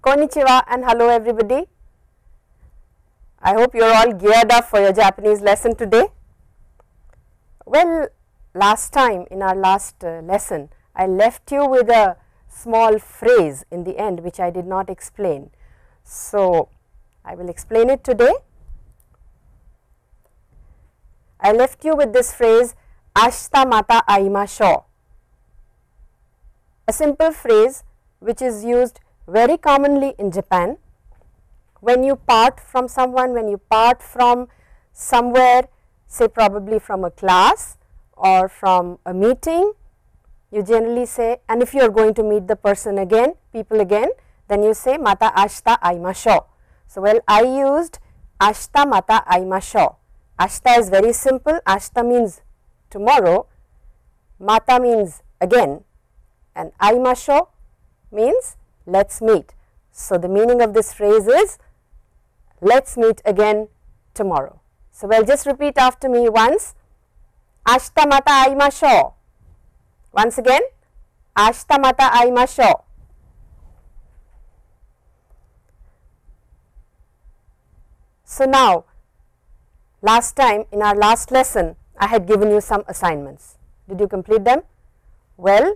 Konnichiwa and hello everybody. I hope you are all geared up for your Japanese lesson today. Well, last time in our last lesson, I left you with a small phrase in the end which I did not explain. So, I will explain it today. I left you with this phrase, ashita mata aimashou. A simple phrase which is used very commonly in Japan. When you part from someone, when you part from somewhere, say probably from a class or from a meeting, you generally say, and if you are going to meet the person again, people again, then you say mata ashita aimashou. So, well, I used ashita mata aimashou. Ashita is very simple. Ashita means tomorrow, mata means again, and aimashou means let's meet. So, the meaning of this phrase is let's meet again tomorrow. So, well, just repeat after me once, ashita mata aimashou. Once again, ashita mata aimashou. So, now last time in our last lesson I had given you some assignments. Did you complete them? Well,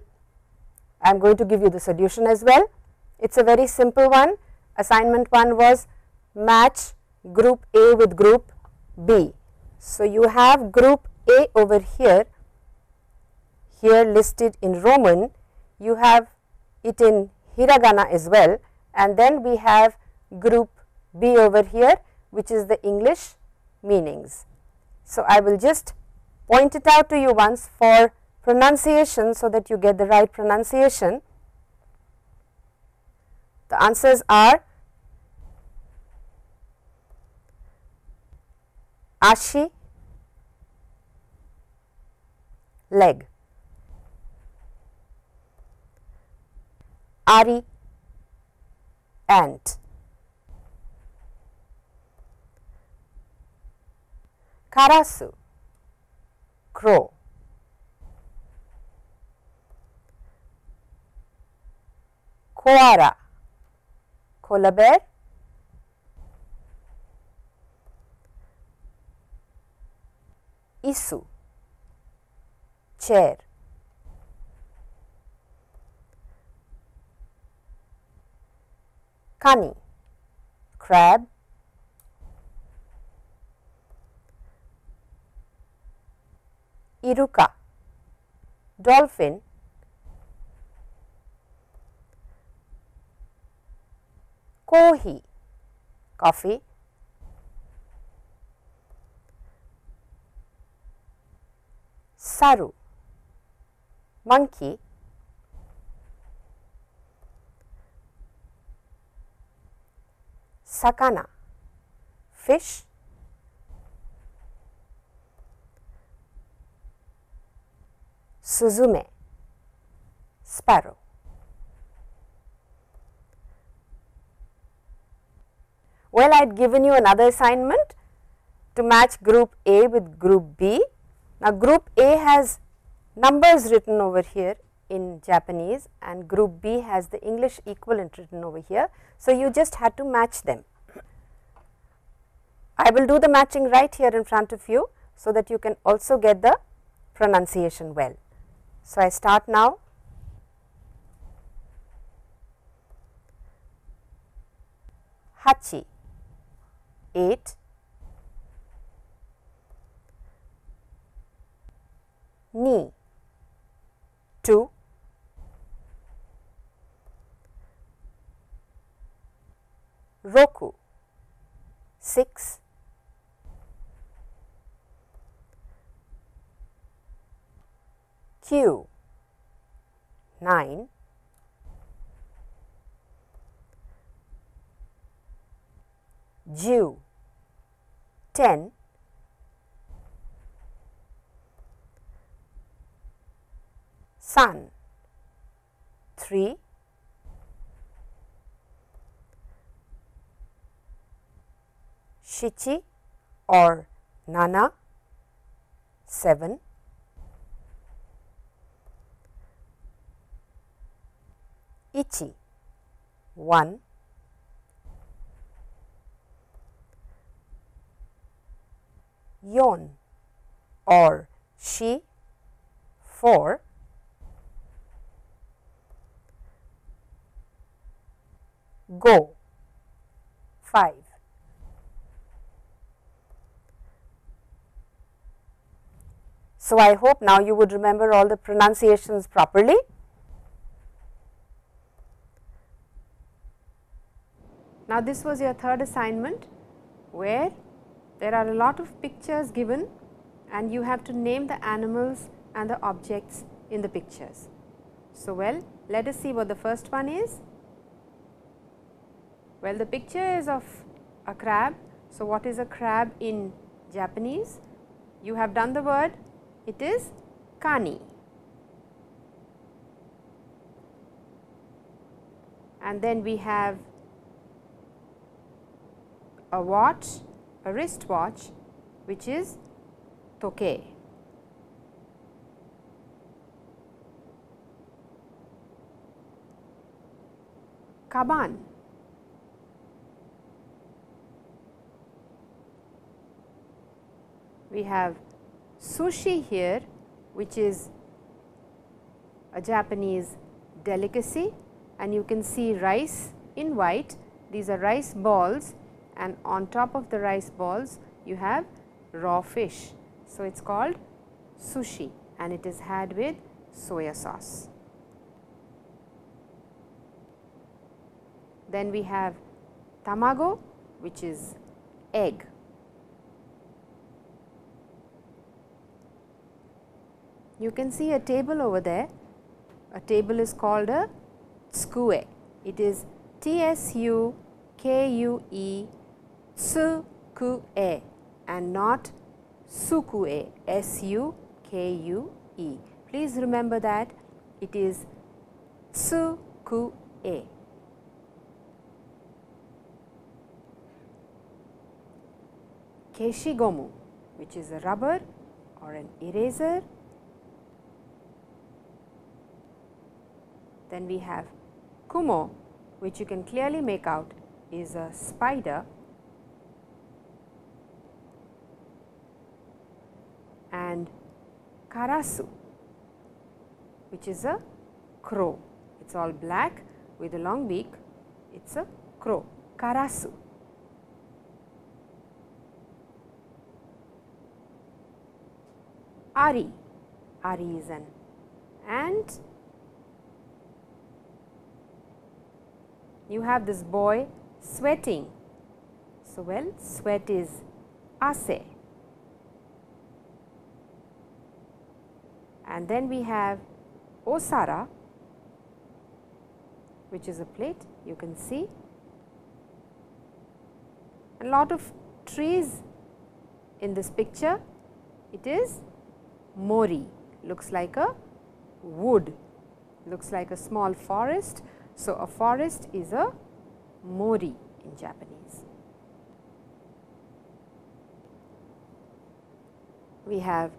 I am going to give you the solution as well. It is a very simple one. Assignment 1 was match group A with group B. So, you have group A over here listed in Roman, you have it in hiragana as well, and then we have group B over here which is the English meanings. So, I will just point it out to you once for pronunciation so that you get the right pronunciation. The answers are ashi, leg, ari, ant, karasu, crow, koala, koala bear, isu, chair, kani, crab, iruka, dolphin, kohi, coffee, saru, monkey, sakana, fish, suzume, sparrow. Well, I had given you another assignment to match group A with group B. Now, group A has numbers written over here in Japanese and group B has the English equivalent written over here. So, you just had to match them. I will do the matching right here in front of you so that you can also get the pronunciation well. So, I start now. Hachi, 8, ni, 2, roku, 6, Q, 9, Ju, 10, Sun, 3, Shichi or Nana, 7, Ichi, 1, yon, or she 4, go 5. So, I hope now you would remember all the pronunciations properly. Now, this was your third assignment, where there are a lot of pictures given and you have to name the animals and the objects in the pictures. So, well, let us see what the first one is. Well, the picture is of a crab. So, what is a crab in Japanese? You have done the word, it is kani. And then we have a watch, a wristwatch, which is toke. Kaban. We have sushi here, which is a Japanese delicacy, and you can see rice in white. These are rice balls, and on top of the rice balls you have raw fish. So, it is called sushi and it is had with soya sauce. Then we have tamago, which is egg. You can see a table over there. A table is called a tsukue. It is tsukue, tsukue, and not sukue, sukue. Please remember that it is tsukue. Keshigomu, which is a rubber or an eraser. Then we have kumo, which you can clearly make out is a spider, and karasu, which is a crow. It is all black with a long beak, it is a crow, karasu. Ari, ari is an ant. You have this boy sweating. So, well, sweat is ase. And then we have osara, which is a plate, you can see. A lot of trees in this picture. It is mori, looks like a wood, looks like a small forest. So, a forest is a mori in Japanese. We have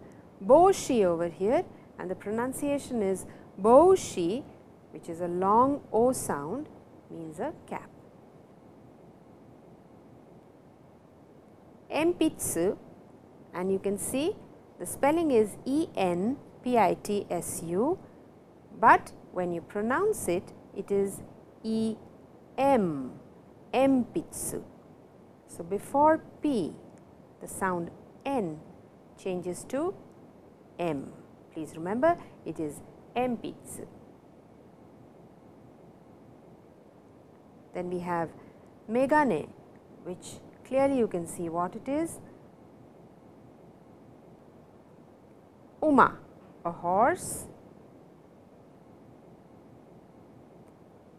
boshi over here, and the pronunciation is boshi, which is a long O sound, means a cap. Enpitsu, and you can see the spelling is enpitsu, but when you pronounce it, it is em, enpitsu. So, before P, the sound N changes to M. Please remember, it is enpitsu. Then we have megane, which clearly you can see what it is. Uma, a horse.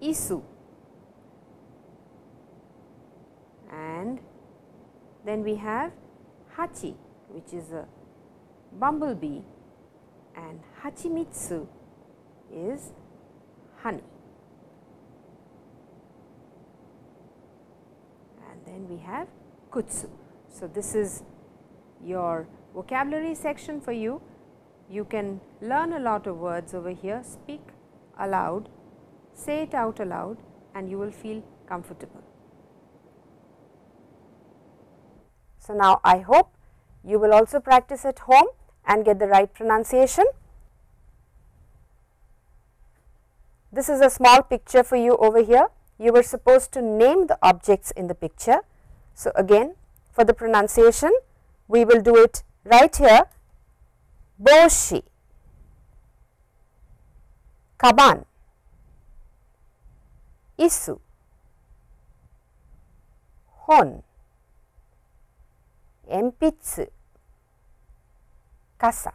Isu, and then we have hachi, which is a bumblebee, and hachimitsu is honey. And then we have kutsu. So, this is your vocabulary section for you. You can learn a lot of words over here, speak aloud, say it out aloud, and you will feel comfortable. So, now I hope You will also practice at home and get the right pronunciation. This is a small picture for you over here. You were supposed to name the objects in the picture. So, again for the pronunciation we will do it right here. Boshi, kaban, isu, hon, enpitsu, kasa.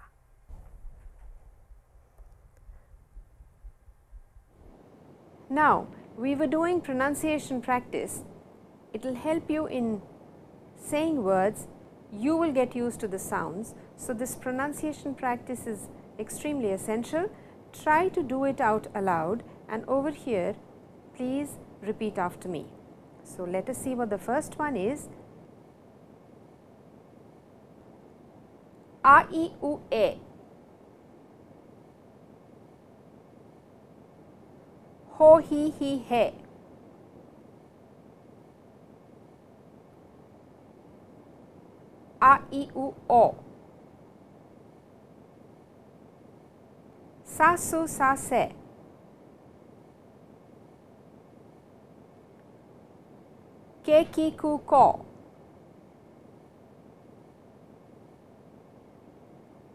Now, we were doing pronunciation practice. It will help you in saying words. You will get used to the sounds. So, this pronunciation practice is extremely essential. Try to do it out aloud, and over here please repeat after me. So, let us see what the first one is. A, I, U, E. Ho, hi, he, he. A, I, U, O. Sa, su, sa, se. Ke, ki, ku, ko.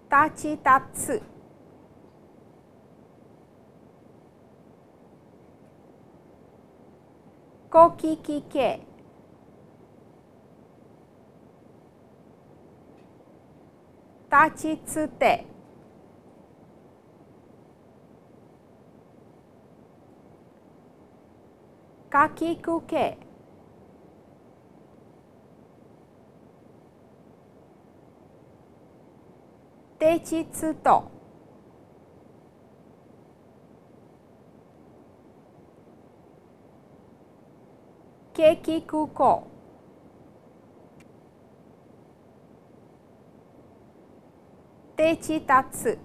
Tachi, tatsu. Ko, ki, ki, ke. Tachi, tsu, te. Ka, ki, ku, ke. Taichi, tsu, to. Ke, ki, ku, ko. Taichi, tatsu.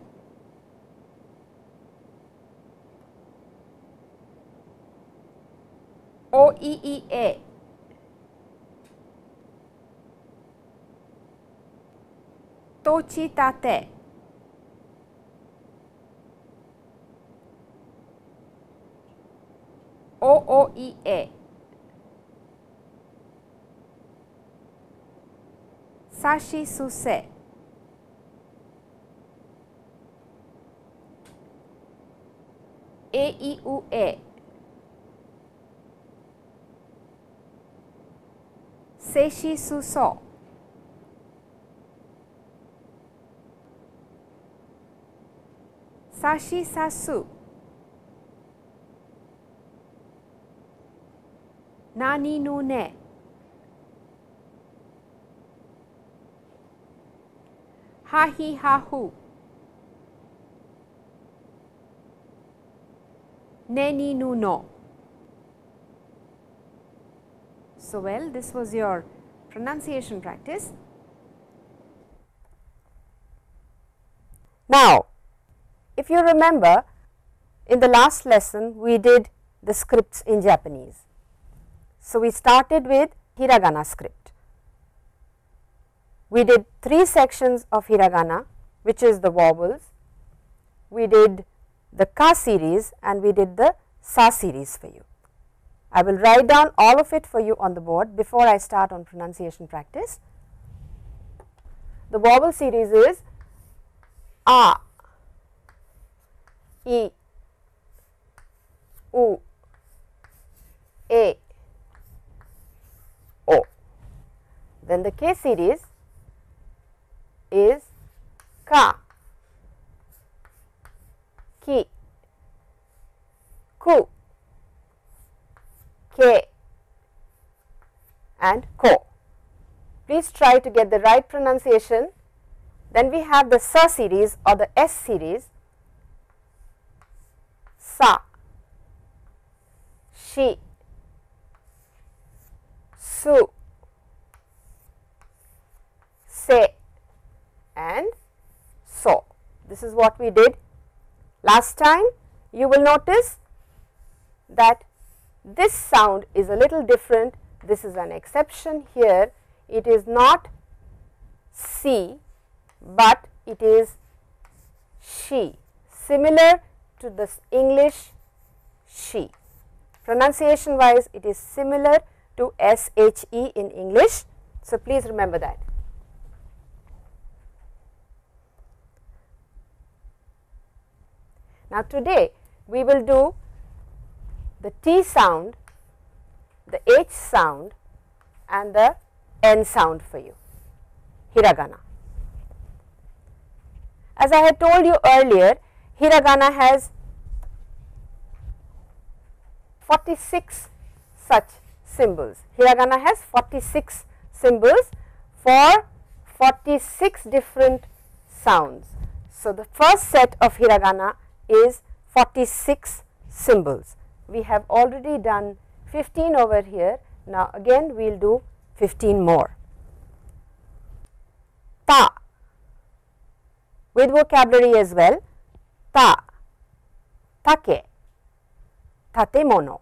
O, I, I, e. Tochi, tate. O, o, I, e. Sashi, su, se. E, I, U, e. Seishi, su, so. Sashi, sa, su. Na, ni, nu, ne. Ha, hi, ha, hu. Ne, ni, nu, no. So, well, this was your pronunciation practice. Now, if you remember, in the last lesson we did the scripts in Japanese. So, we started with hiragana script. We did 3 sections of hiragana, which is the vowels. We did the ka series and we did the sa series for you. I will write down all of it for you on the board before I start on pronunciation practice. The vowel series is a, I, U, E, O. Then the K series is ka, ki, ku, ke and ko. Please try to get the right pronunciation. Then we have the sa series or the S series, sa, shi, su, se and so. This is what we did last time. You will notice that this sound is a little different. This is an exception here. It is not C, but it is she, similar to the English she. Pronunciation wise, it is similar to SHE in English. So, please remember that. Now, today we will do the T sound, the H sound and the N sound for you, hiragana. As I had told you earlier, hiragana has 46 such symbols. Hiragana has 46 symbols for 46 different sounds. So, the first set of hiragana is 46 symbols. We have already done 15 over here. Now, again we will do 15 more. Ta, with vocabulary as well. Ta, take, tatemono.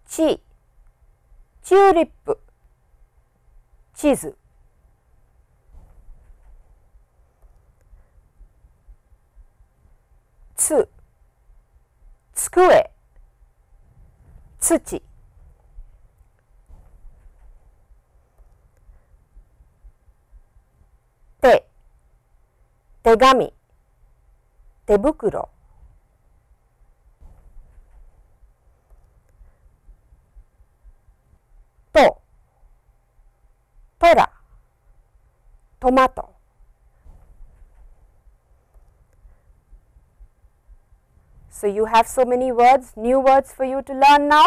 Chi, tulip, chizu. Tsu, tsukue, tsuchi. Te, tegami, tebukuro. To, tora, tomato. So, you have so many words, new words for you to learn now.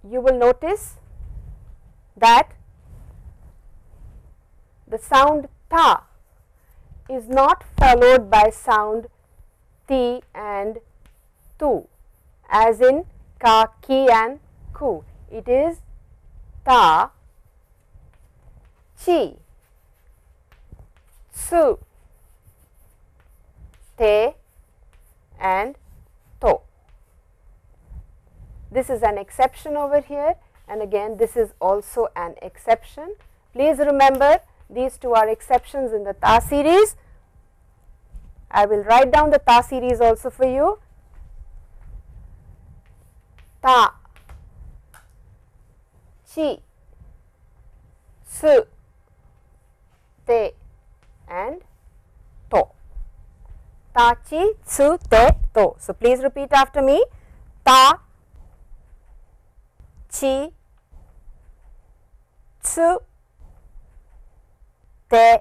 You will notice that the sound ta is not followed by sound ti and tu, as in ka, ki and ku. It is ta, chi, tsu, te and to. This is an exception over here, and again this is also an exception. Please remember, these two are exceptions in the ta series. I will write down the ta series also for you. Ta, chi, tsu, te and to. Ta, chi, tsu, te, to. So, please repeat after me. Ta, chi, tsu, te,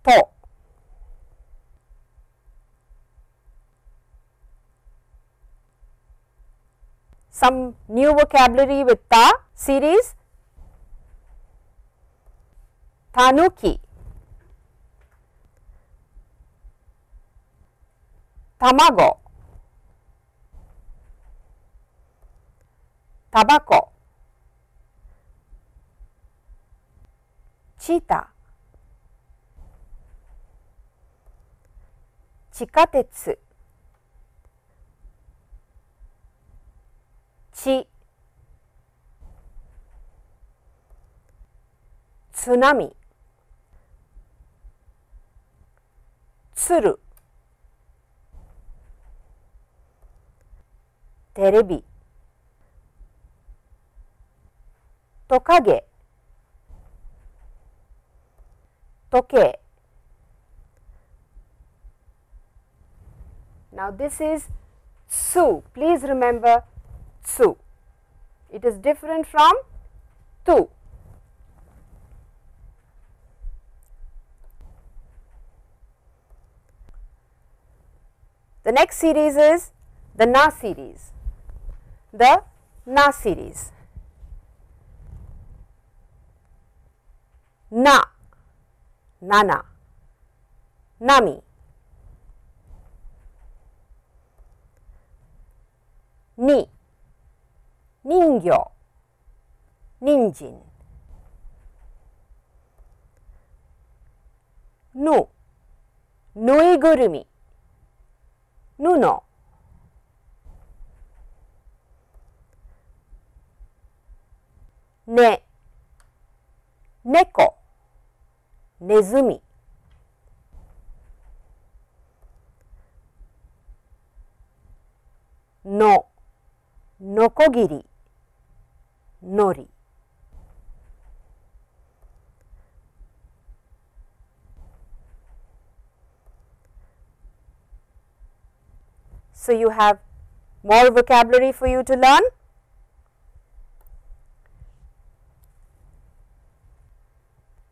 to. Some new vocabulary with ta series. Tanuki, tamago, tabako, cheetah, chikatetsu, chi, tsunami, tsuru, terebi, tokage, toke. Now, this is tsu. Please remember tsu. It is different from tu. The next series is the na series. The na series. Na, nana, nami, ni, ningyo, ninjin, nu, nuigurumi, nuno, ね、猫、ネズミ。の、のこぎり、のり。So you have more vocabulary for you to learn.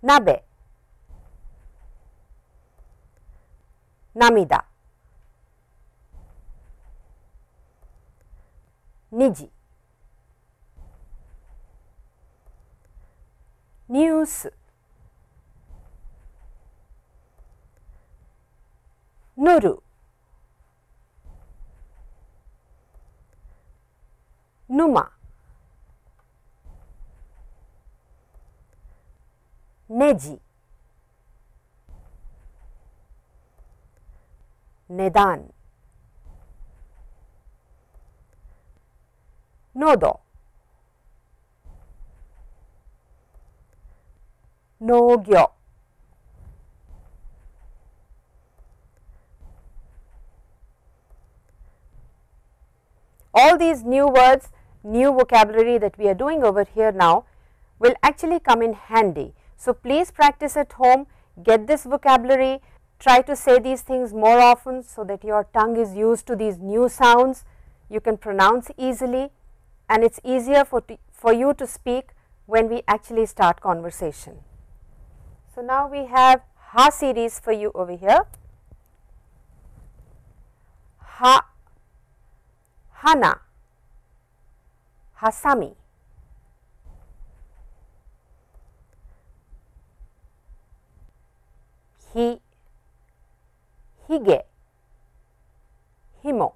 Nabe, namida, niji, news, nuru, numa, neji, nedan, nodo, nogyo, all these new words, new vocabulary that we are doing over here now will actually come in handy. So please practice at home, get this vocabulary, try to say these things more often so that your tongue is used to these new sounds, you can pronounce easily, and it's easier for you to speak when we actually start conversation. So now we have Ha series for you over here. Ha, hana, hasami, hi, hige, himo,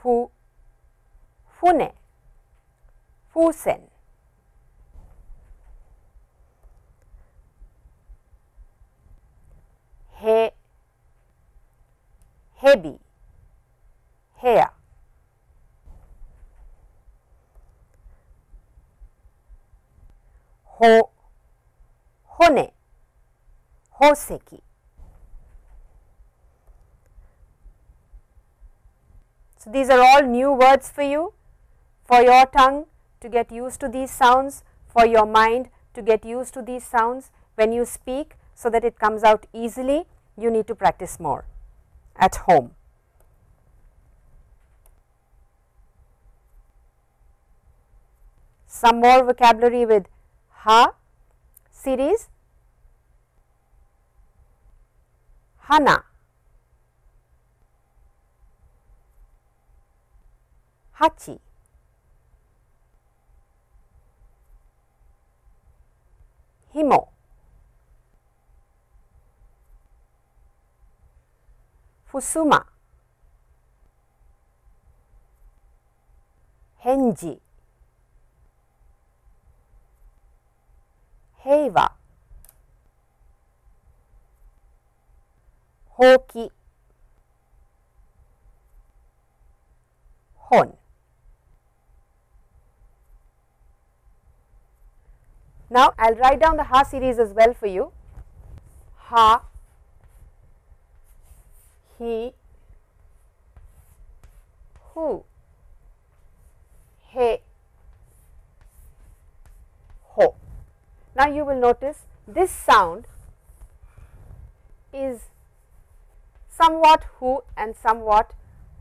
fu, fune, fusen, he, hebi, hair, ho, hone, hoseki. So these are all new words for you, for your tongue to get used to these sounds, for your mind to get used to these sounds when you speak, so that it comes out easily. You need to practice more at home. Some more vocabulary with Ha series. Hana, Hachi, himo, fusuma, henji, heiwa, hoki, hon. Now I will write down the Ha series as well for you. Ha, he, hu, he, ho. Now you will notice this sound is somewhat hu and somewhat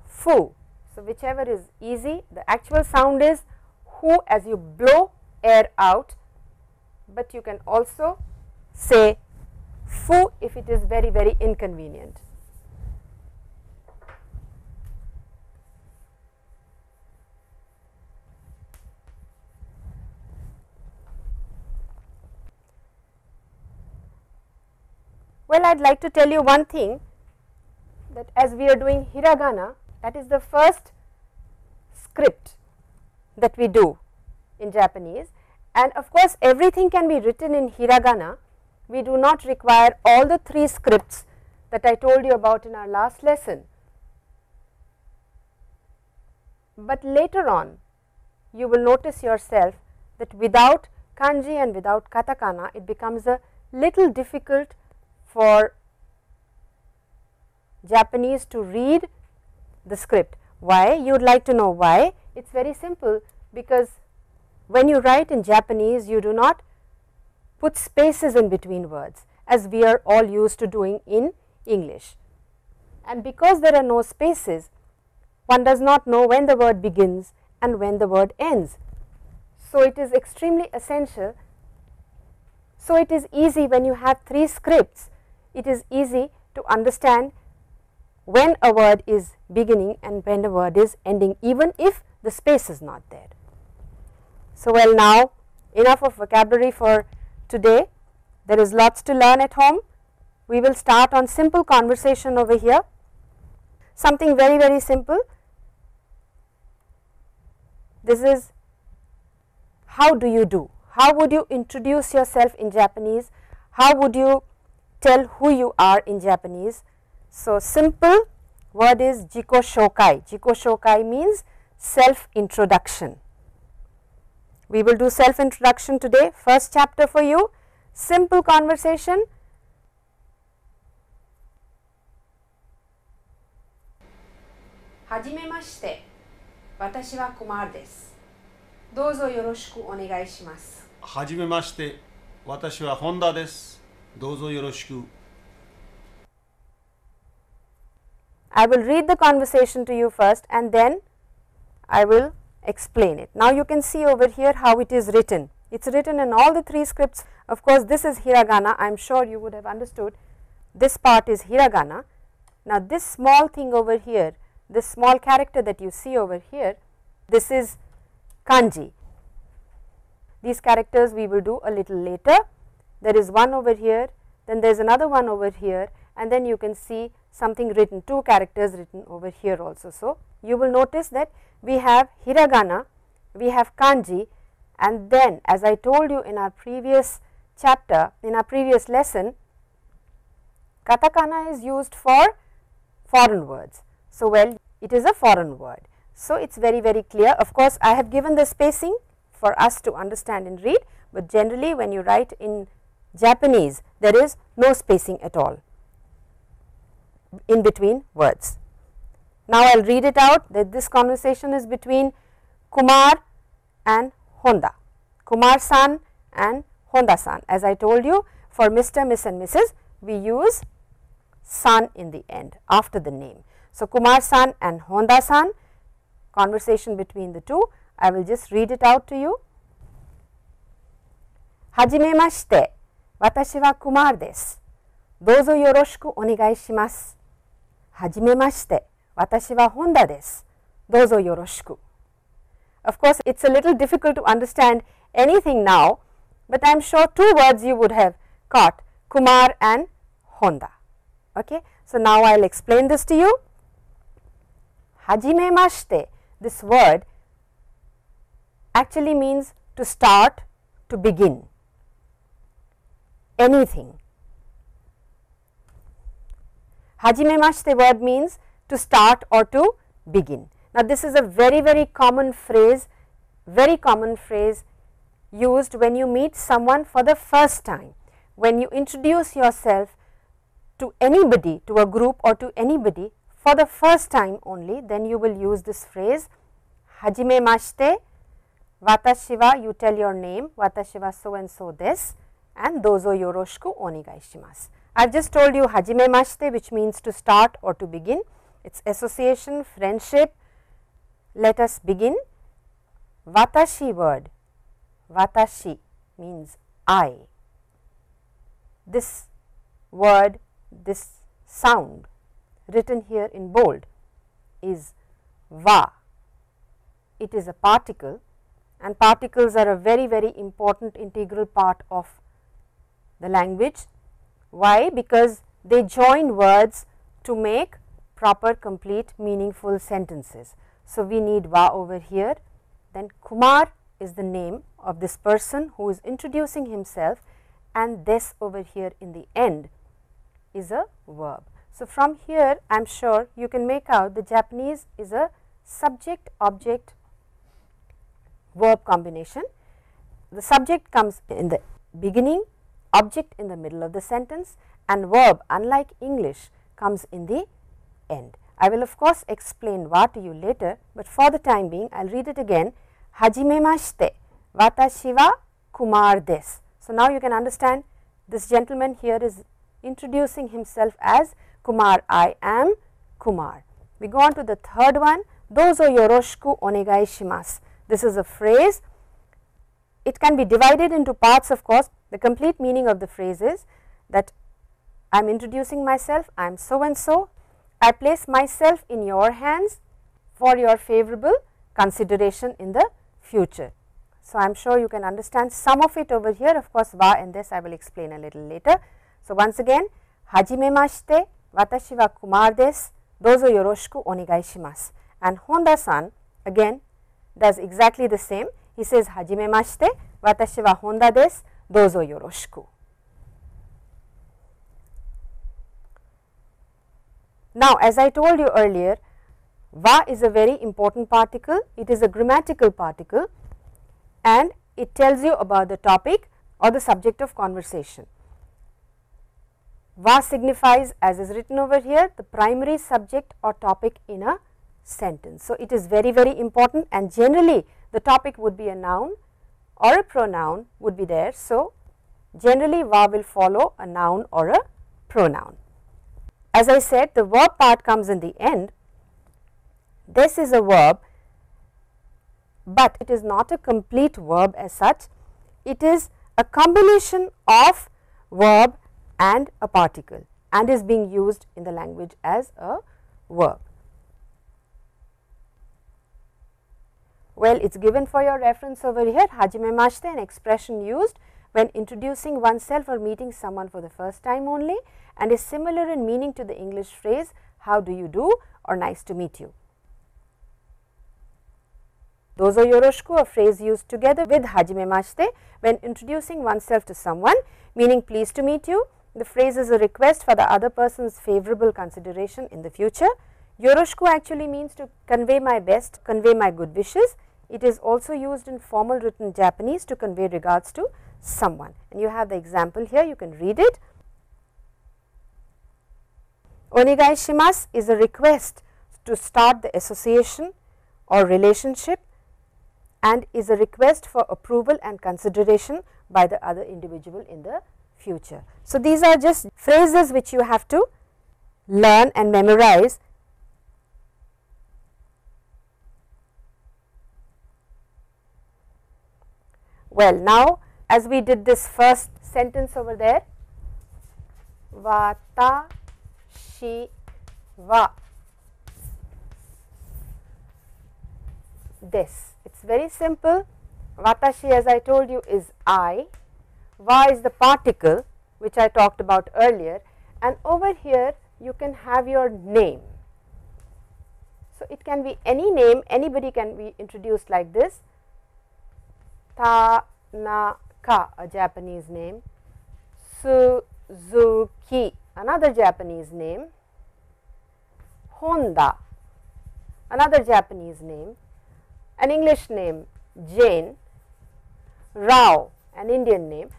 fu. So whichever is easy, the actual sound is hu as you blow air out, but you can also say fu if it is very, very inconvenient. Well, I would like to tell you one thing, that as we are doing hiragana, that is the first script that we do in Japanese, and of course everything can be written in hiragana. We do not require all the 3 scripts that I told you about in our last lesson. but later on you will notice yourself that without kanji and without katakana it becomes a little difficult for Japanese to read the script. Why? You would like to know why? It is very simple, because when you write in Japanese you do not put spaces in between words as we are all used to doing in English, and because there are no spaces one does not know when the word begins and when the word ends. So, it is extremely essential. So, it is easy when you have 3 scripts, it is easy to understand when a word is beginning and when a word is ending, even if the space is not there. So, well, now enough of vocabulary for today. There is lots to learn at home. We will start on simple conversation over here, something very, very simple. This is how do you do, how would you introduce yourself in Japanese, how would you tell who you are in Japanese. So, simple word is Jiko shoukai. Jiko shoukai means self introduction. We will do self introduction today, first chapter for you, simple conversation. Hajimemashite, watashi wa Kumar desu. どうぞよろしくお願いします。はじめまして、私は本田です。どうぞよろしく。I will read the conversation to you first and then I will explain it. Now, you can see over here how it is written. It is written in all the 3 scripts. Of course, this is hiragana. I am sure you would have understood this part is hiragana. Now, this small thing over here, this small character that you see over here, this is kanji. These characters we will do a little later. There is one over here, then there is another one over here, and then you can see something written, 2 characters written over here also. So, you will notice that we have hiragana, we have kanji, and then as I told you in our previous chapter, in our previous lesson, katakana is used for foreign words. So, well, it is a foreign word. So, it is very, very clear. Of course, I have given the spacing for us to understand and read, but generally when you write in Japanese there is no spacing at all in between words. Now, I will read it out that this conversation is between Kumar and Honda, Kumar san and Honda san. As I told you, for Mr., Miss and Mrs. we use san in the end after the name. So, Kumar san and Honda san, conversation between the two. I will just read it out to you. Hajimemashite, watashi wa Kumar desu. Douzo yoroshiku onegai shimasu. Hajimemashite, watashi wa Honda desu. Douzo yoroshiku. Of course, it is a little difficult to understand anything now, but I am sure 2 words you would have caught, Kumar and Honda. Okay. So, now I will explain this to you. Hajimemashite, this word actually means to start, to begin, anything. Hajimemashite word means to start or to begin. Now, this is a very, very common phrase used when you meet someone for the first time. When you introduce yourself to anybody, to a group or to anybody for the first time only, then you will use this phrase hajimemashite, watashi wa, you tell your name, watashi wa so and so desu, and douzo yoroshiku onegai shimasu. I have just told you hajimemashite, which means to start or to begin. It is association, friendship. Let us begin. Watashi word, watashi means I. This word, this sound written here in bold is wa. It is a particle, and particles are a very, very important integral part of the language. Why? Because they join words to make proper, complete, meaningful sentences. So, we need wa over here. Then Kumar is the name of this person who is introducing himself, and this over here in the end is a verb. So, from here I am sure you can make out the Japanese is a subject object verb combination. The subject comes in the beginning, object in the middle of the sentence, and verb, unlike English, comes in the end. I will of course explain wa to you later, but for the time being I will read it again. Hajimemashite, watashi wa Kumar desu. So now you can understand this gentleman here is introducing himself as Kumar, I am Kumar. We go on to the third one, dozo yoroshiku onegai shimasu. This is a phrase. It can be divided into parts, of course. The complete meaning of the phrase is that I am introducing myself, I am so and so, I place myself in your hands for your favorable consideration in the future. So, I am sure you can understand some of it over here. Of course, wa and this I will explain a little later. So, once again, hajimemashite, watashi wa Kumar desu, dozo yoroshiku onegai shimasu. And Honda-san again does exactly the same. He says hajimemashite, watashi wa Honda desu, dozo yoroshiku. Now, as I told you earlier, wa is a very important particle. It is a grammatical particle and it tells you about the topic or the subject of conversation. Wa signifies, as is written over here, the primary subject or topic in a sentence. So, it is very, very important, and generally the topic would be a noun or a pronoun would be there. So, generally wa will follow a noun or a pronoun. As I said, the verb part comes in the end. This is a verb, but it is not a complete verb as such. It is a combination of verb and a particle and is being used in the language as a verb. Well, it is given for your reference over here. Hajimemashite, an expression used when introducing oneself or meeting someone for the first time only, and is similar in meaning to the English phrase how do you do or nice to meet you. Dozo yoroshiku, a phrase used together with hajimemashite when introducing oneself to someone, meaning pleased to meet you. The phrase is a request for the other person's favorable consideration in the future. Yoroshiku actually means to convey my best, convey my good wishes. It is also used in formal written Japanese to convey regards to someone, and you have the example here, you can read it. Onegai shimasu is a request to start the association or relationship and is a request for approval and consideration by the other individual in the future. So, these are just phrases which you have to learn and memorize. Well, now as we did this first sentence over there, watashi wa desu. It is very simple. Watashi, as I told you, is I, wa is the particle which I talked about earlier, and over here you can have your name. So, it can be any name, anybody can be introduced like this. Tanaka, a Japanese name, Suzuki, another Japanese name, Honda, another Japanese name, an English name Jane, Rao, an Indian name.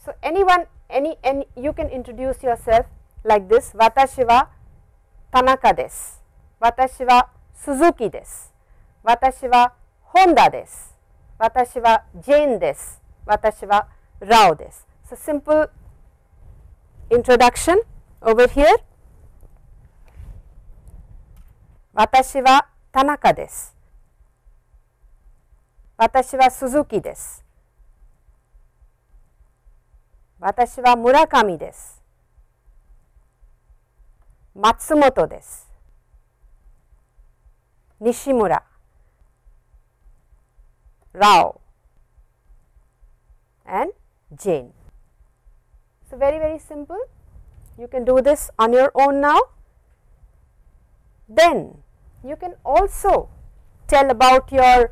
So anyone, any you can introduce yourself like this: watashi wa Tanaka desu, watashi wa Suzuki desu, watashi wa Honda desu, watashi wa Jane desu, watashi wa Rao desu. So, simple introduction over here. Watashi wa Tanaka desu, watashi wa Suzuki desu, watashi wa Murakami desu, Matsumoto desu, Nishimura, Rao and Jane. So, very, very simple. You can do this on your own now. Then you can also tell about your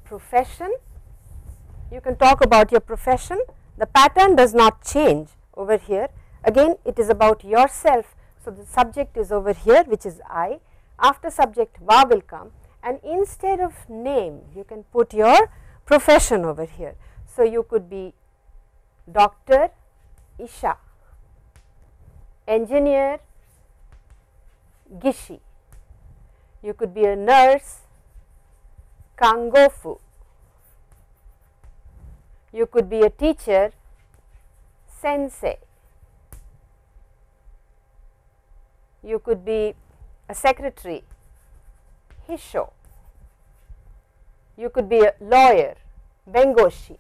profession. You can talk about your profession. The pattern does not change over here. Again, it is about yourself. So, the subject is over here, which is I. after subject wa will come, and instead of name you can put your profession over here. So, you could be doctor, isha, engineer, gishi, you could be a nurse, kangofu, you could be a teacher, sensei, you could be a secretary, hisho, you could be a lawyer, bengoshi.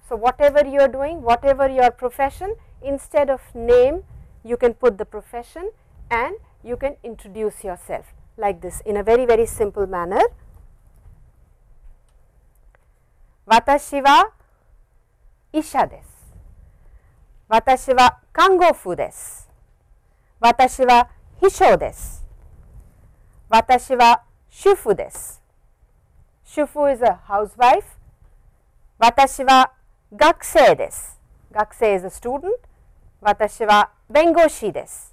So, whatever you are doing, whatever your profession, instead of name you can put the profession and you can introduce yourself like this in a very, very simple manner. Watashi wa isha desu. Watashi wa kangofu desu. Watashi wa hisho desu. Watashi wa shufu desu. Shufu is a housewife. Watashi wa gakusei desu. Gakusei is a student. Watashi wa bengoshi desu.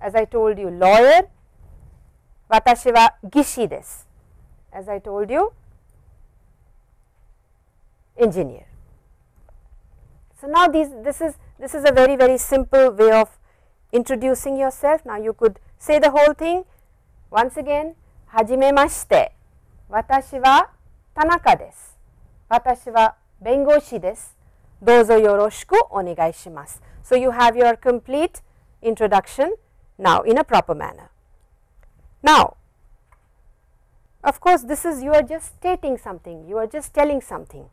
As I told you, lawyer. Watashi wa gishi desu. As I told you, engineer. So, now this is a very, very simple way of introducing yourself. Now, you could say the whole thing once again. Hajimemashite. Watashi wa Tanaka desu. Watashi wa bengoshi desu. Dozo yoroshiku onegai shimasu. So, you have your complete introduction now in a proper manner. Now, of course, this is you are just stating something, you are just telling something.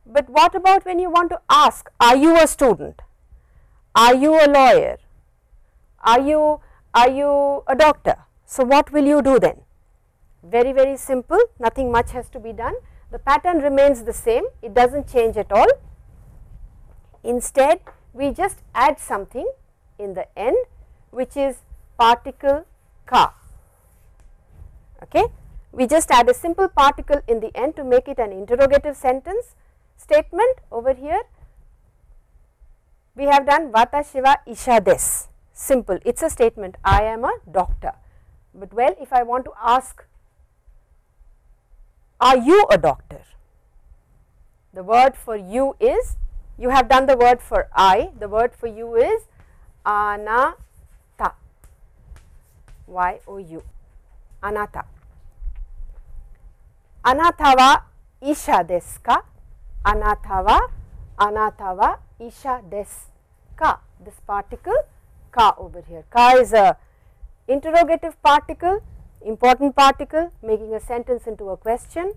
But what about when you want to ask, are you a student? Are you a lawyer? Are you a doctor? So, what will you do then? Very, very simple, nothing much has to be done. The pattern remains the same, it does not change at all. Instead, we just add something in the end, which is particle ka. Okay? We just add a simple particle in the end to make it an interrogative sentence statement. Over here we have done watashi wa isha desu, simple, it is a statement, I am a doctor. But well, if I want to ask, are you a doctor? The word for you is, you have done the word for I, the word for you is anata, y-o-u, anata. Anata wa isha desu ka? Anata wa isha desu ka? This particle ka over here. Ka is a interrogative particle, important particle, making a sentence into a question,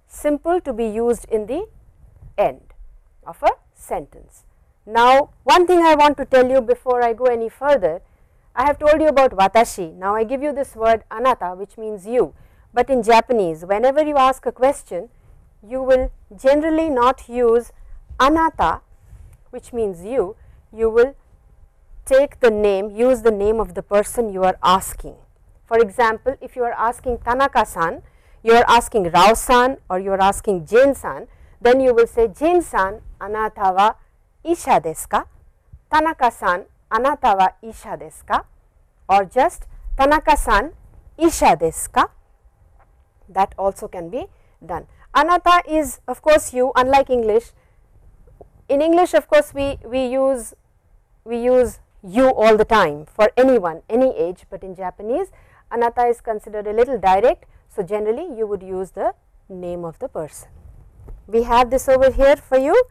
simple to be used in the end of a sentence. Now, one thing I want to tell you before I go any further, I have told you about watashi. Now, I give you this word anata, which means you, but in Japanese, whenever you ask a question, you will generally not use anata, which means you will take the name, use the name of the person you are asking. For example, if you are asking Tanaka-san, you are asking Rao-san or you are asking Jane-san, then you will say, Jane-san, anata wa isha desu ka? Tanaka-san, anata wa isha desu ka? Or just Tanaka-san, isha desu ka? That also can be done. Anata is of course you, unlike English. In English, of course, we use you all the time for anyone, any age, but in Japanese, anata is considered a little direct. So, generally you would use the name of the person. We have this over here for you.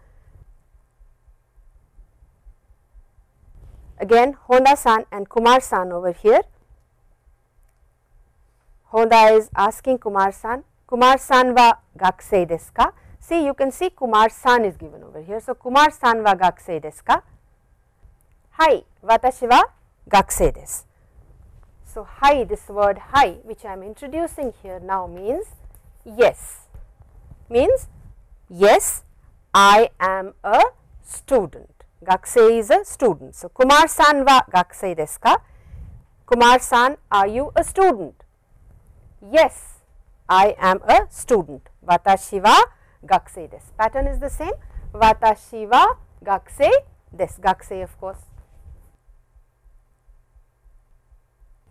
Again, Honda-san and Kumar-san over here. Honda is asking Kumar-san, Kumar-san wa gakusei desu ka? See, you can see Kumar-san is given over here. So, Kumar-san wa gakusei desu ka? Hai, watashi wa gakusei desu. So, hai, this word hai, which I am introducing here now, means yes, I am a student. Gakusei is a student. So, Kumar-san wa gakusei desu ka? Kumar-san, are you a student? Yes, I am a student. Watashi wa gakusei desu. Pattern is the same. Watashi wa gakusei desu. Gakusei, of course.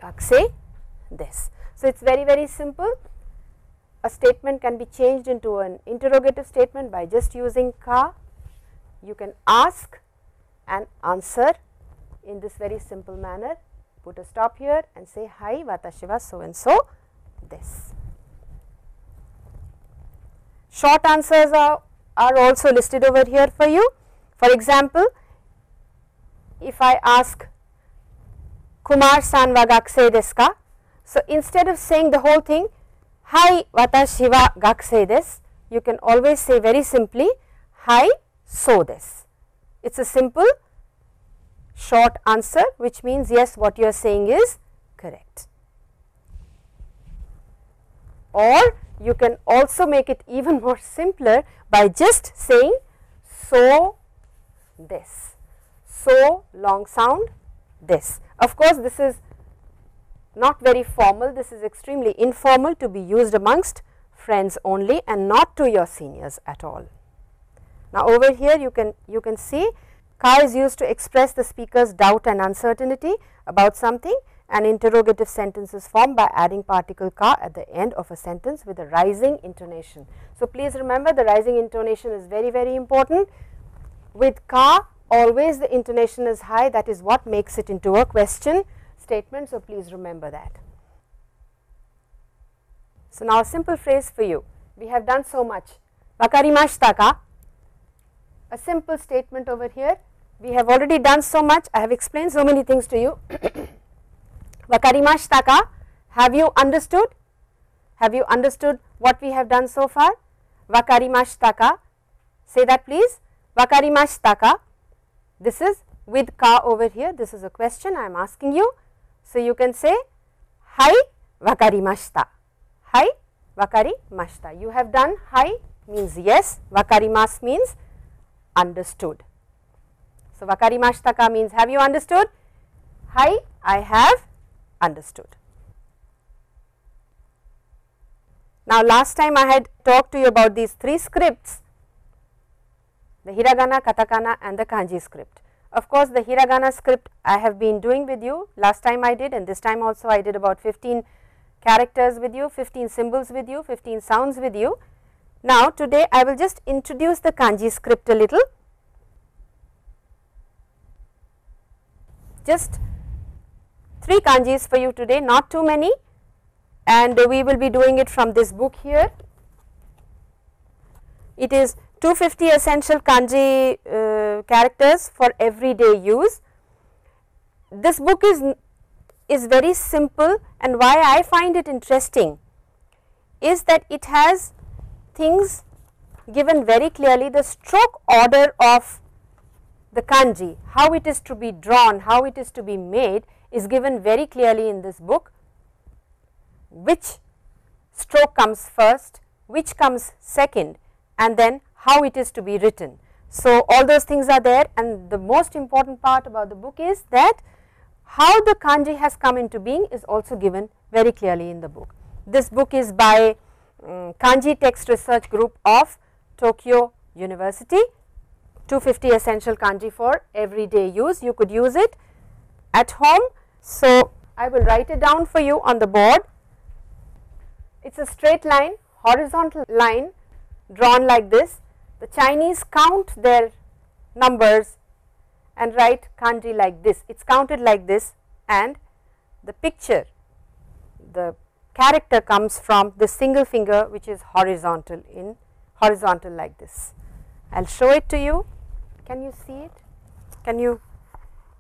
Gakse desu. So, it is very simple. A statement can be changed into an interrogative statement by just using ka. You can ask and answer in this very simple manner. Put a stop here and say, hi, watashi wa so and so desu. Short answers are also listed over here for you. For example, if I ask Kumar-san wa gakuse desu ka? So, instead of saying the whole thing, hi, watashi wa gakuse desu, you can always say very simply, hi, so desu. It is a simple short answer, which means yes, what you are saying is correct. Or you can also make it even more simpler by just saying so desu. So, long sound desu. Of course, this is not very formal, this is extremely informal, to be used amongst friends only and not to your seniors at all. Now, over here you can see ka is used to express the speaker's doubt and uncertainty about something. An interrogative sentence is formed by adding particle ka at the end of a sentence with a rising intonation. So, please remember, the rising intonation is very important. With ka, always the intonation is high, that is what makes it into a question statement. So, please remember that. So, now a simple phrase for you. We have done so much. Wakarimashita ka? A simple statement over here. We have already done so much. I have explained so many things to you. Wakarimashita ka? Have you understood? Have you understood what we have done so far? Wakarimashita ka? Say that please. Wakarimashita ka? This is with ka over here. This is a question I am asking you. So, you can say, hai, wakarimashita. Hai, wakarimashita. You have done hai means yes, wakarimasu means understood. So, wakarimashita ka means have you understood? Hai, I have understood. Now, last time I had talked to you about these three scripts, the hiragana, katakana and the kanji script. Of course, the hiragana script I have been doing with you, last time I did and this time also I did about 15 characters with you, 15 symbols with you, 15 sounds with you. Now, today I will just introduce the kanji script a little. Just 3 kanjis for you today, not too many, and we will be doing it from this book here. It is 250 essential kanji characters for everyday use. This book is very simple, and why I find it interesting is that it has things given very clearly. The stroke order of the kanji, how it is to be drawn, how it is to be made is given very clearly in this book. Which stroke comes first, which comes second, and then how it is to be written. So, all those things are there, and the most important part about the book is that how the kanji has come into being is also given very clearly in the book. This book is by Kanji Text Research Group of Tokyo University, 250 essential kanji for everyday use. You could use it at home. So, I will write it down for you on the board. It is a straight line, horizontal line drawn like this. The Chinese count their numbers and write kanji like this. It is counted like this, and the picture, the character comes from the single finger, which is horizontal like this. I will show it to you. Can you see it? Can you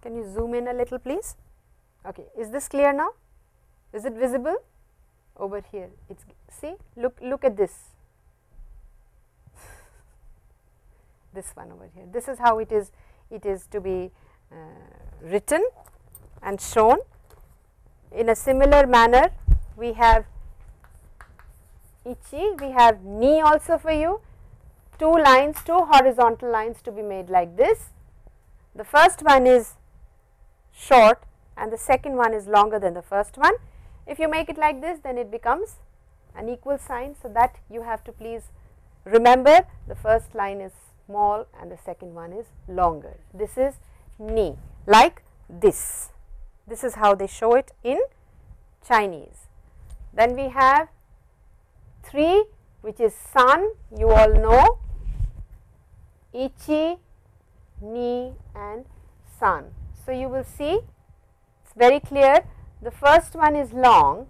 zoom in a little, please? Okay, is this clear now? Is it visible? Over here, it's, see, look at this. This one over here. This is how it is to be written and shown. In a similar manner, we have ichi, we have ni also for you. 2 lines, 2 horizontal lines to be made like this. The first one is short and the second one is longer than the first one. If you make it like this, then it becomes an equal sign. So, that you have to please remember, the first line is small and the second one is longer. This is ni, like this. This is how they show it in Chinese. Then we have 3, which is sun, you all know, ichi, ni and san. So, you will see it is very clear. The first one is long,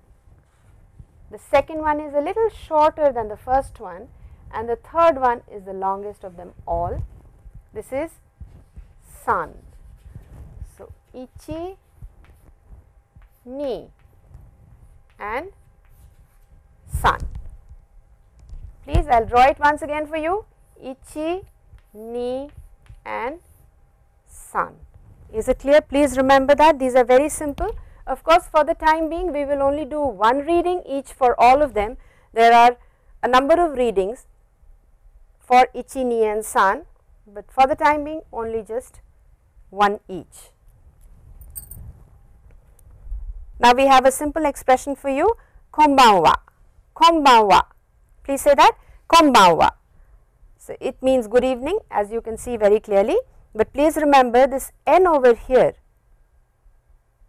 the second one is a little shorter than the first one, and the third one is the longest of them all. This is sun. So, ichi, ni and san. Please, I will draw it once again for you, ichi, ni and san. Is it clear? Please remember that these are very simple. Of course, for the time being we will only do one reading each for all of them. There are a number of readings for ichi, ni and san, but for the time being only just one each. Now, we have a simple expression for you, konbanwa, konbanwa. Please say that, konbanwa. So, it means good evening, as you can see very clearly, but please remember this n over here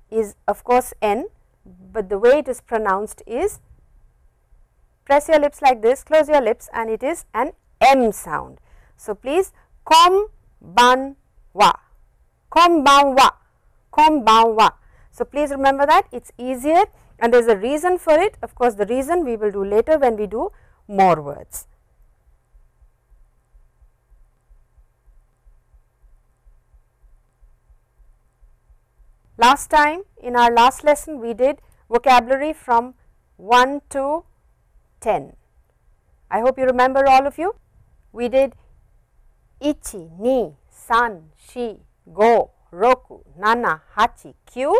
is of course n, but the way it is pronounced is, press your lips like this, close your lips, and it is an m sound. So, please, konbanwa, konbanwa, konbanwa. So, please remember that it is easier, and there is a reason for it. Of course, the reason we will do later when we do more words. Last time in our last lesson we did vocabulary from 1 to 10. I hope you remember, all of you. We did ichi, ni, san, shi, go, roku, nana, hachi, kyu,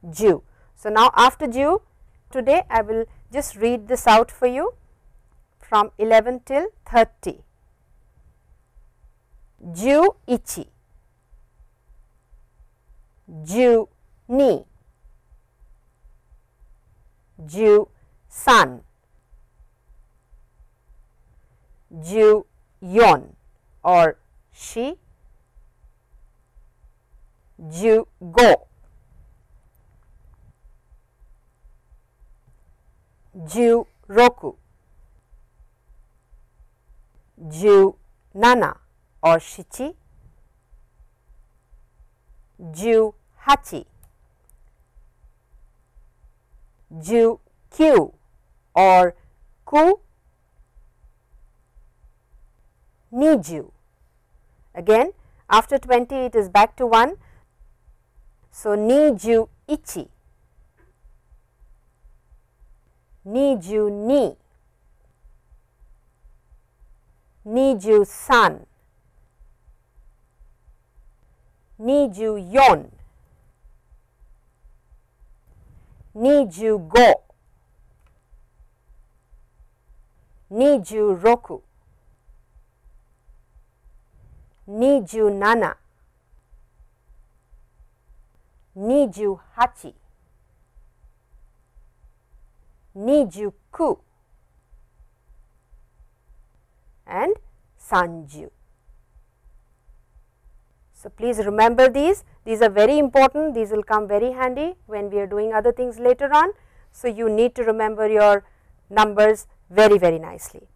ju. So, now after ju, today I will just read this out for you from 11 till 30. Ju ichi, ju ni, ju san, ju yon or shi, ju go, ju roku, ju nana or shichi, ju hachi, ju kyu or ku, niju. Again, after 20 it is back to 1. So, niju ichi, niju ni, niju san, niju yon, niju go, niju roku, niju nana, niju hachi, niju ku and sanju. So, please remember these are very important, these will come very handy when we are doing other things later on. So, you need to remember your numbers very, very nicely.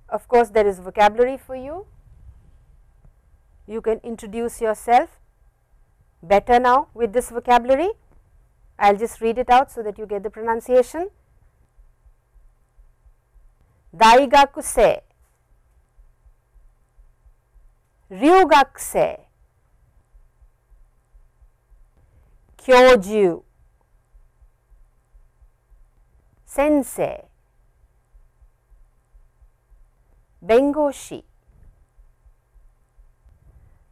Of course, there is vocabulary for you. You can introduce yourself better now with this vocabulary. I will just read it out so that you get the pronunciation. Daigakusei, ryugakusei, kyoju, sensei, bengoshi,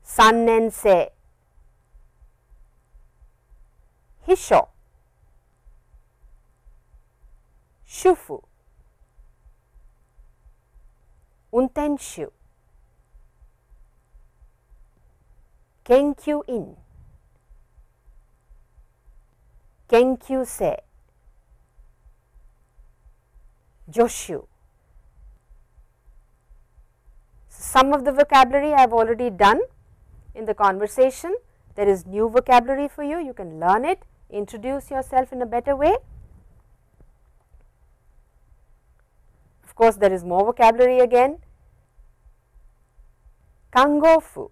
sannensei, hisho, shufu, untenshu, kenkyū-in, kenkyūsei, joshu. Some of the vocabulary I have already done in the conversation. There is new vocabulary for you, you can learn it introduce yourself in a better way. Of course, there is more vocabulary again. Kangofu,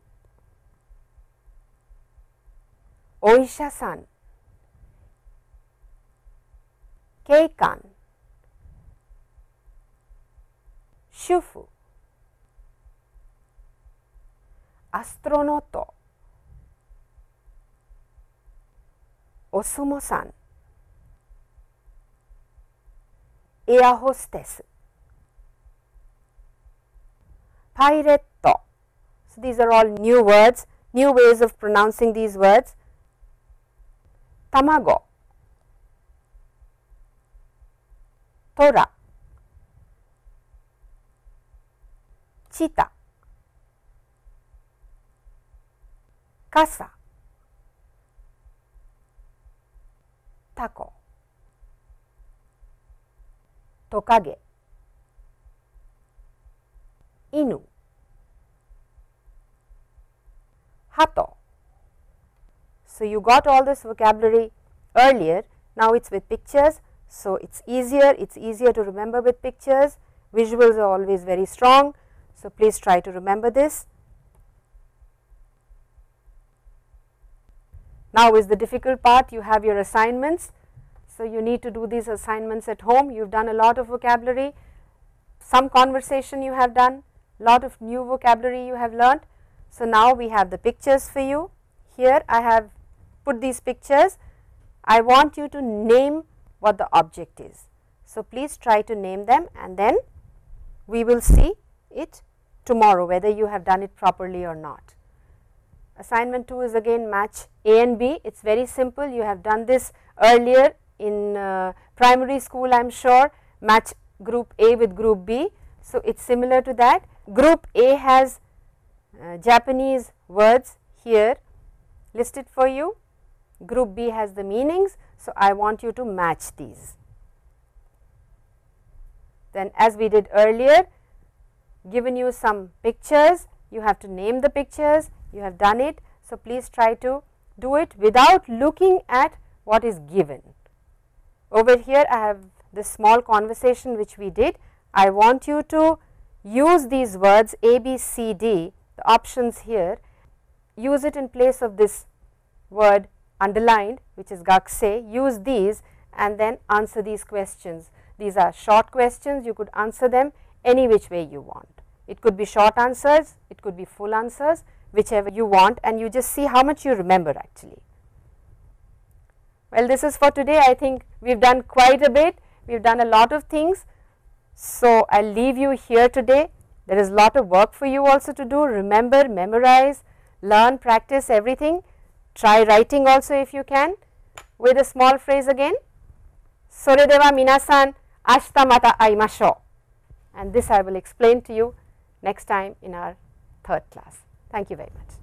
oisha-san, keikan, shufu, astronoto, osumo-san, air hostess, pilot. So, these are all new words, new ways of pronouncing these words. Tamago, tora, cheetah, kasa, tako, tokage, inu, hato. So, you got all this vocabulary earlier, now it is with pictures. So, it is easier to remember with pictures, visuals are always very strong. So, please try to remember this. Now is the difficult part, you have your assignments. So, you need to do these assignments at home, you have done a lot of vocabulary, some conversation you have done, lot of new vocabulary you have learnt. So, now we have the pictures for you. Here I have put these pictures. I want you to name what the object is. So, please try to name them and then we will see it tomorrow whether you have done it properly or not. Assignment 2 is again match A and B. It is very simple. You have done this earlier in primary school, I am sure, match group A with group B. So, it is similar to that. Group A has Japanese words here listed for you, group B has the meanings. So, I want you to match these. Then as we did earlier, given you some pictures, you have to name the pictures, you have done it. So, please try to do it without looking at what is given. Over here I have this small conversation which we did. I want you to use these words A, B, C, D, the options here, use it in place of this word underlined which is gakse, use these and then answer these questions. These are short questions, you could answer them any which way you want. It could be short answers, it could be full answers, whichever you want, and you just see how much you remember actually. Well, this is for today. I think we have done quite a bit, we have done a lot of things. So, I will leave you here today. There is a lot of work for you also to do. Remember, memorize, learn, practice everything. Try writing also if you can with a small phrase again. Soredewa minasan, ashita mata aimashou. And this I will explain to you next time in our third class. Thank you very much.